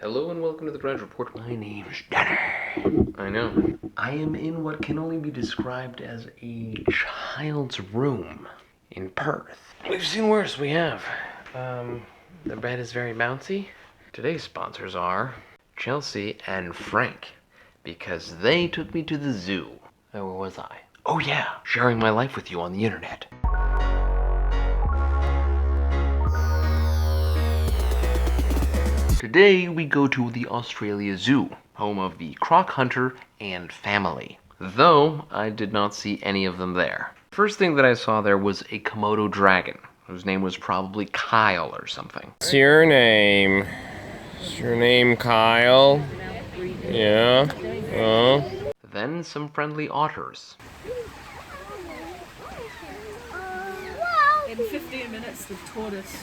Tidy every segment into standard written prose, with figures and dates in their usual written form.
Hello and welcome to the Grad Report. My name's Danny. I know. I am in what can only be described as a child's room in Perth. We've seen worse, we have. The bed is very bouncy. Today's sponsors are Chelsea and Frank, because they took me to the zoo. Where was I? Oh yeah, sharing my life with you on the internet. Today we go to the Australia Zoo, home of the croc hunter and family. Though I did not see any of them there. First thing that I saw there was a Komodo dragon, whose name was probably Kyle or something. What's your name? Is your name Kyle? Yeah. Oh. Then some friendly otters. In 15 minutes, the tortoise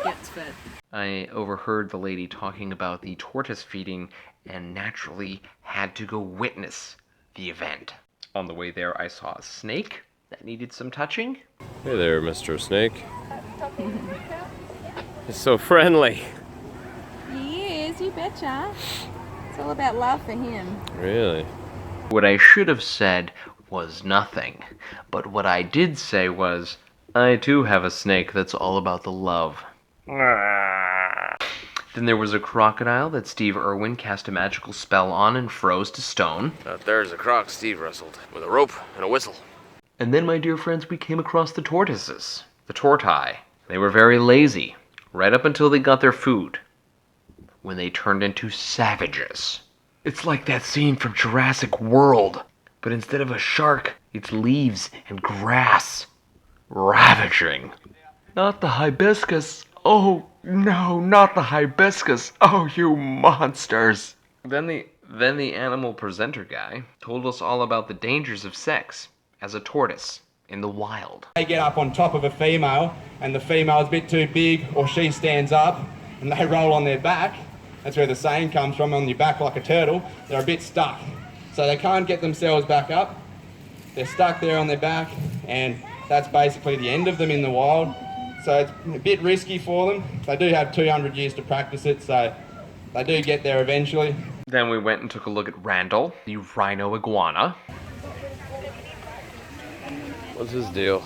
gets fed. I overheard the lady talking about the tortoise feeding and naturally had to go witness the event. On the way there, I saw a snake that needed some touching. Hey there, Mr. Snake. He's so friendly. He is, you betcha. It's all about love for him. Really? What I should have said was nothing, but what I did say was, I too have a snake that's all about the love. Then there was a crocodile that Steve Irwin cast a magical spell on and froze to stone. There's a croc Steve wrestled with a rope and a whistle. And then, my dear friends, we came across the tortoises. The tortai. They were very lazy, right up until they got their food, when they turned into savages. It's like that scene from Jurassic World, but instead of a shark, it's leaves and grass. Ravaging. Not the hibiscus. Oh, no, not the hibiscus. Oh, you monsters. Then the animal presenter guy told us all about the dangers of sex as a tortoise in the wild. They get up on top of a female and the female's a bit too big, or she stands up and they roll on their back. That's where the saying comes from, on your back like a turtle. They're a bit stuck. So they can't get themselves back up. They're stuck there on their back, and that's basically the end of them in the wild. So it's a bit risky for them. They do have 200 years to practice it, so they do get there eventually. Then we went and took a look at Randall, the rhino iguana. What's his deal?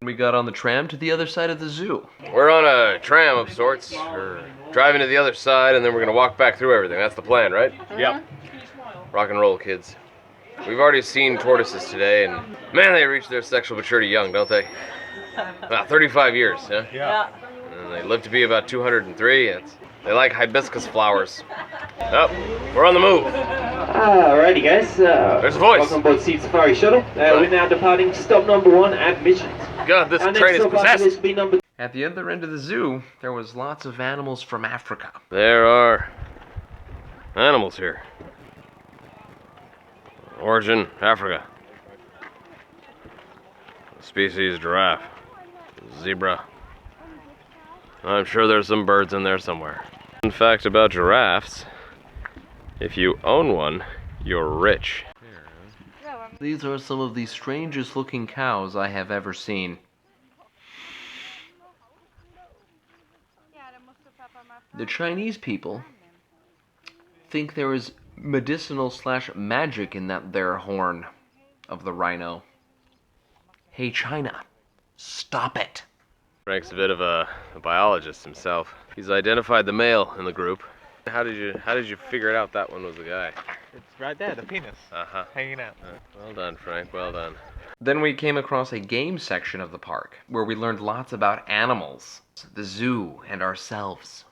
We got on the tram to the other side of the zoo. We're on a tram of sorts. We're driving to the other side, and then we're gonna walk back through everything. That's the plan, right? Yep. Rock and roll, kids. We've already seen tortoises today, and man, they reach their sexual maturity young, don't they? About 35 years, huh? Yeah. And they live to be about 203. They like hibiscus flowers. Oh, we're on the move. Alrighty guys, There's a voice. Welcome aboard Sea Safari Shuttle. We're now departing stop number 1 at Mission. God, this Our train next is stop after this possessed. will be number At the other end of the zoo, there was lots of animals from Africa. There are animals here. Origin, Africa. Species, giraffe. Zebra. I'm sure there's some birds in there somewhere. Fun fact about giraffes, if you own one, you're rich. These are some of the strangest looking cows I have ever seen. The Chinese people think there is medicinal / magic in that there horn of the rhino. Hey China, stop it. Frank's a bit of a biologist himself. He's identified the male in the group. How did you figure it out that one was the guy? It's right there, the penis, hanging out. Well done, Frank, well done. Then we came across a game section of the park, where we learned lots about animals, the zoo, and ourselves.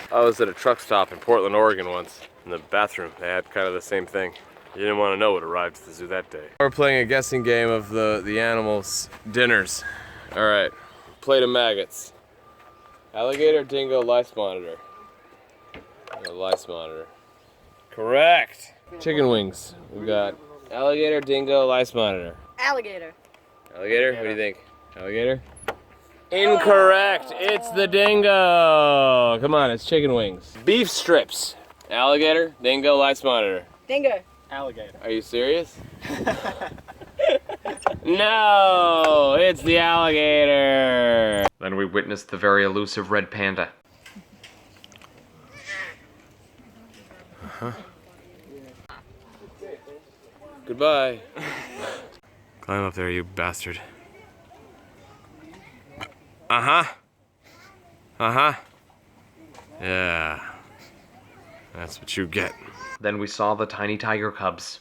I was at a truck stop in Portland, Oregon once. In the bathroom, they had kind of the same thing. You didn't want to know what arrived at the zoo that day. We're playing a guessing game of the animals' dinners. All right, plate of maggots. Alligator, dingo, lice monitor. Lice monitor. Correct. Chicken wings. We've got alligator, dingo, lice monitor. Alligator. Alligator? What do you think? Alligator? Incorrect. It's the dingo. Come on, it's chicken wings. Beef strips. Alligator, dingo, lice monitor. Dingo. Alligator. Are you serious? No, it's the alligator. Then we witnessed the very elusive red panda. Goodbye. Climb up there, you bastard. Uh-huh. Uh-huh. Yeah. That's what you get. Then we saw the tiny tiger cubs.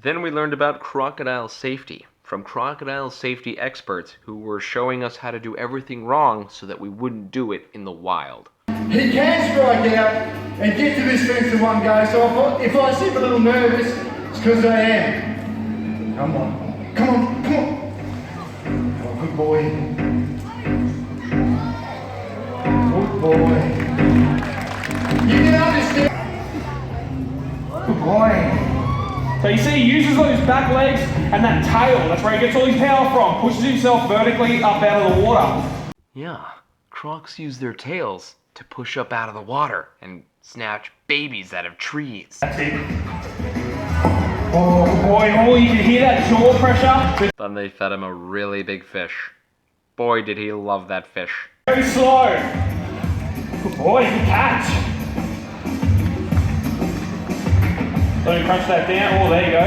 Then we learned about crocodile safety from crocodile safety experts who were showing us how to do everything wrong so that we wouldn't do it in the wild. He can strike out and get to this fence in one go, so if I seem a little nervous, it's because I am. Come on, come on, come on. Oh, good boy. Good boy. You can understand. Good boy. So you see, he uses those back legs and that tail. That's where he gets all his power from. Pushes himself vertically up out of the water. Yeah, crocs use their tails to push up out of the water and snatch babies out of trees. That's it. Oh, good boy. Oh, you can hear that jaw pressure. Then they fed him a really big fish. Boy, did he love that fish. Very slow. Good boy, good catch. Let me crunch that down. Oh, there you go.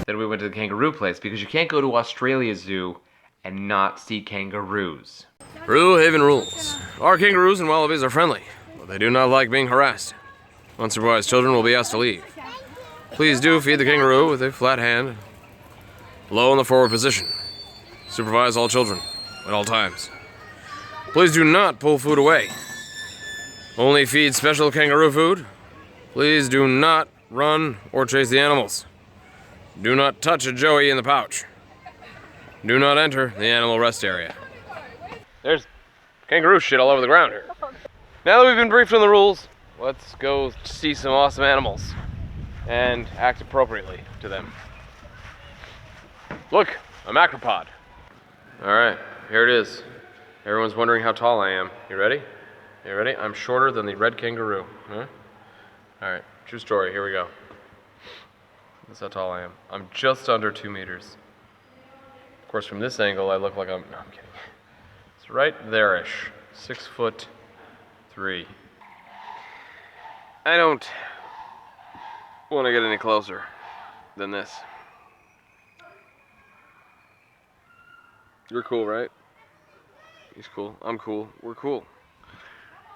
Then we went to the kangaroo place because you can't go to Australia Zoo and not see kangaroos. Rue Haven rules. Our kangaroos and wallabies are friendly, but they do not like being harassed. Unsupervised children will be asked to leave. Please do feed the kangaroo with a flat hand, low in the forward position. Supervise all children at all times. Please do not pull food away. Only feed special kangaroo food. Please do not run or chase the animals. Do not touch a joey in the pouch. Do not enter the animal rest area. There's kangaroo shit all over the ground here. Now that we've been briefed on the rules, let's go see some awesome animals and act appropriately to them. Look, a macropod. All right, here it is. Everyone's wondering how tall I am. You ready? You ready? I'm shorter than the red kangaroo. Huh? All right, true story, here we go. That's how tall I am. I'm just under 2 meters. Of course, from this angle, I look like no, I'm kidding. It's right there-ish, 6'3". I don't want to get any closer than this. You're cool, right? He's cool. I'm cool. We're cool.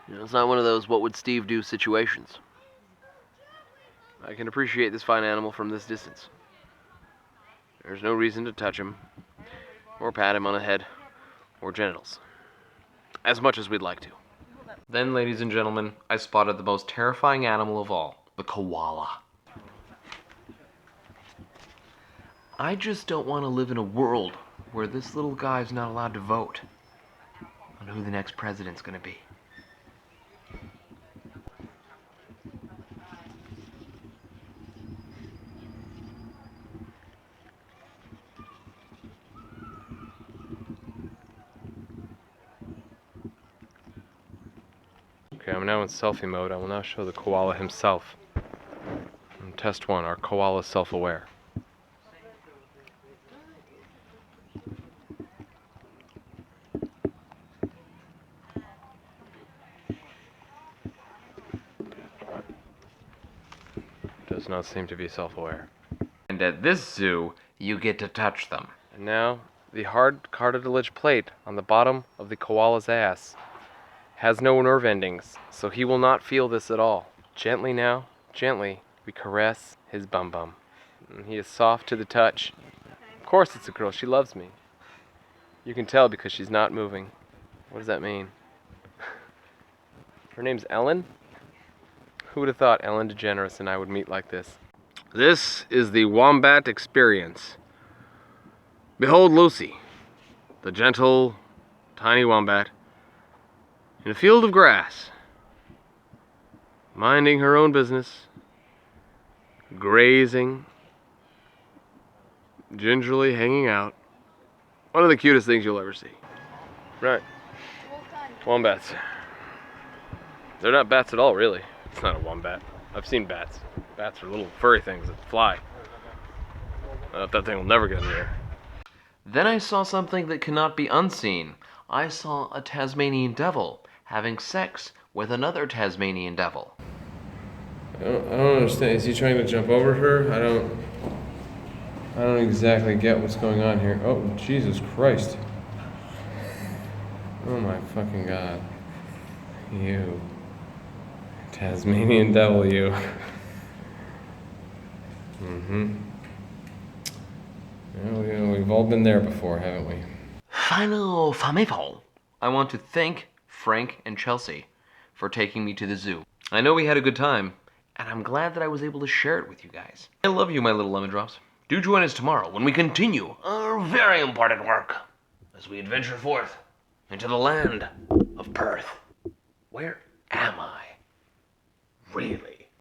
You know, it's not one of those what would Steve do situations. I can appreciate this fine animal from this distance. There's no reason to touch him, or pat him on the head, or genitals, as much as we'd like to. Then, ladies and gentlemen, I spotted the most terrifying animal of all, the koala. I just don't want to live in a world where this little guy's not allowed to vote on who the next president's going to be. Okay, I'm now in selfie mode. I will now show the koala himself. Test 1, are koalas self-aware? Does not seem to be self-aware. And at this zoo, you get to touch them. And now, the hard cartilage plate on the bottom of the koala's ass has no nerve endings, so he will not feel this at all. Gently now, gently, we caress his bum-bum. And he is soft to the touch. Of course it's a girl, she loves me. You can tell because she's not moving. What does that mean? Her name's Ellen? Who would have thought Ellen DeGeneres and I would meet like this? This is the wombat experience. Behold Lucy, the gentle, tiny wombat, in a field of grass, minding her own business, grazing, gingerly hanging out. One of the cutest things you'll ever see. Right. Wombats. They're not bats at all, really. It's not a wombat. I've seen bats. Bats are little furry things that fly. That thing will never get in the air. Then I saw something that cannot be unseen. I saw a Tasmanian devil having sex with another Tasmanian devil. I don't understand. Is he trying to jump over her? I don't exactly get what's going on here. Oh, Jesus Christ. Oh my fucking God. You. Tasmanian devil, you. Mm-hmm. Yeah, we've all been there before, haven't we? Final Poonaple. I want to thank Frank and Chelsea for taking me to the zoo. I know we had a good time, and I'm glad that I was able to share it with you guys. I love you, my little lemon drops. Do join us tomorrow when we continue our very important work as we adventure forth into the land of Perth. Where am I? Really?